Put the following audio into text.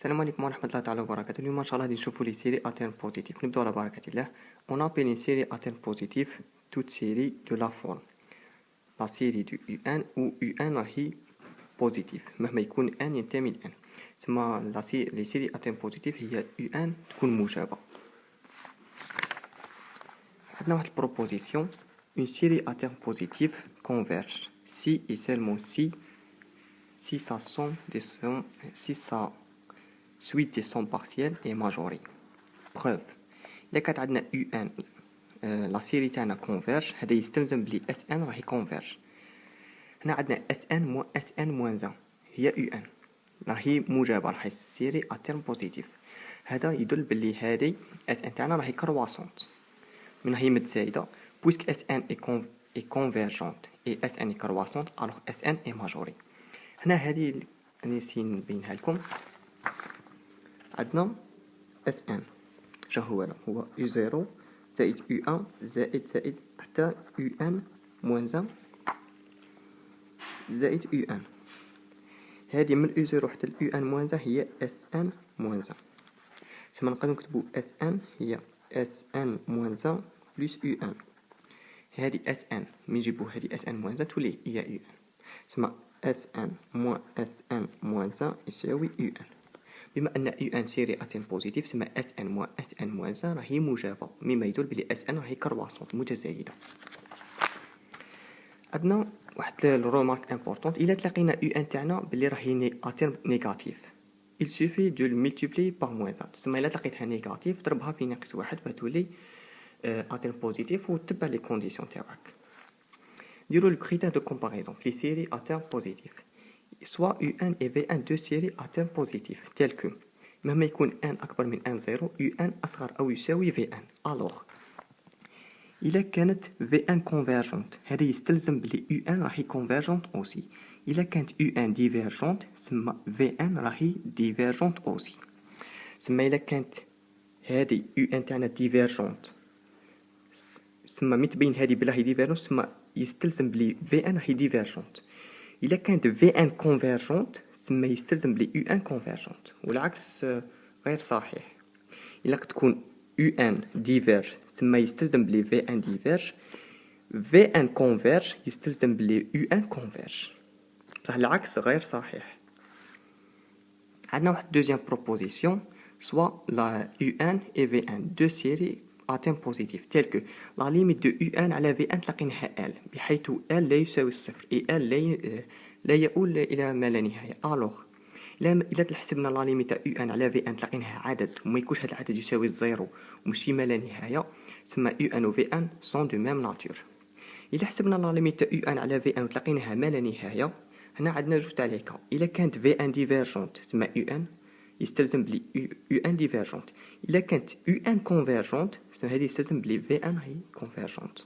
السلام عليكم ورحمة الله تعالى وبركاته. اليوم إن شاء الله غادي نشوفوا لي سيري اترن بوزيتيف. نبداو على بركة الله. On appelle une série اترن بوزيتيف toute série de la forme la série du UN où UN راهي بوزيتيف مهما يكون n ينتمي ل n. تسمى لي سيري اترن بوزيتيف هي UN تكون موجبة. عندنا واحد البروبوزيسيون une série اترن بوزيتيف converge si et seulement si sa somme des sommes si sa suite des sommes partielles est majorée. Preuve. إلا كانت عندنا UN لا سيري تاعنا كونفيرج، هذا يستلزم بلي SN راهي كونفيرج. هنا عندنا SN موان 1 هي UN راهي موجبة، راهي سيري اترن بوزيتيف. هذا يدل بلي هذه SN تاعنا راهي كرواسونت من هي متزايدة. بويسك SN est convergente et SN est croissante alors SN est majorée. هنا هذه نسي نبينها لكم. عندنا SN شا هو U0 زائد U1 زائد حتى UN موان 1 زائد UN. هذه من U0 حتى UN موان 1 هي SN موان 1. تسمى نقدرو نكتبو SN هي SN موان 1 بلس UN. هذه SN ملي نجيبو هذه SN موان 1 تولي هي UN. تسمى SN موان 1 يساوي UN. بما أن UN سيري اترن بوزيتيف تسمى SN موان 1 راهي موجبة، مما يدل بلي SN راهي كرواسونت متزايدة. عندنا واحد الرومارك امبورطونت. إلا تلاقينا UN تاعنا بلي راهي اترن نيجاتيف il suffit de le multiplier par moins 1. تسمى إلا لقيتها نيجاتيف ضربها في ناقص 1 فتولي اترن بوزيتيف وتبع لي كونديسيون تاعك. ديرو لو كريتير دو كومباريزون في سيري اترن بوزيتيف. soit UN et VN deux séries à terme positif tels que مهما يكون N أكبر من N0 UN أصغر أو يساوي VN. alors إلا كانت VN convergente هذا يستلزم بلي UN راهي convergente aussi. إلا كانت UN divergente سما VN راهي divergente aussi. سما إلا كانت هذه UN تاعنا divergente سما متبين هذه بلا هي divergente سما يستلزم بلي VN راهي divergente. إلا كانت VN convergente تسمى يستلزم بلي UN convergente والعكس غير صحيح. إلا تكون UN diverge تسمى يستلزم بلي VN diverge. VN converge يستلزم بلي UN converge، بصح العكس غير صحيح. عندنا واحد deuxième proposition soit la UN et VN deux séries à terme positif telle que la limite de UN على VN تلاقينها L بحيث L لا يساوي الصفر et L لا يؤول إلى ما لا نهاية. alors إلا تحسبنا لا ليميت تاع UN على VN تلاقينها عدد وما يكونش هذا العدد يساوي الزيرو وماشي ما لا نهاية تسمى UN و VN sont de même nature. إلا حسبنا لا ليميت تاع UN على VN تلاقينها ما لا نهاية هنا عندنا جوج تاع لي كا. إلا كانت VN divergente تسمى UN يستلزم بلي UN divergente. إلا كانت UN convergente هذه يستلزم بلي VN هي convergente.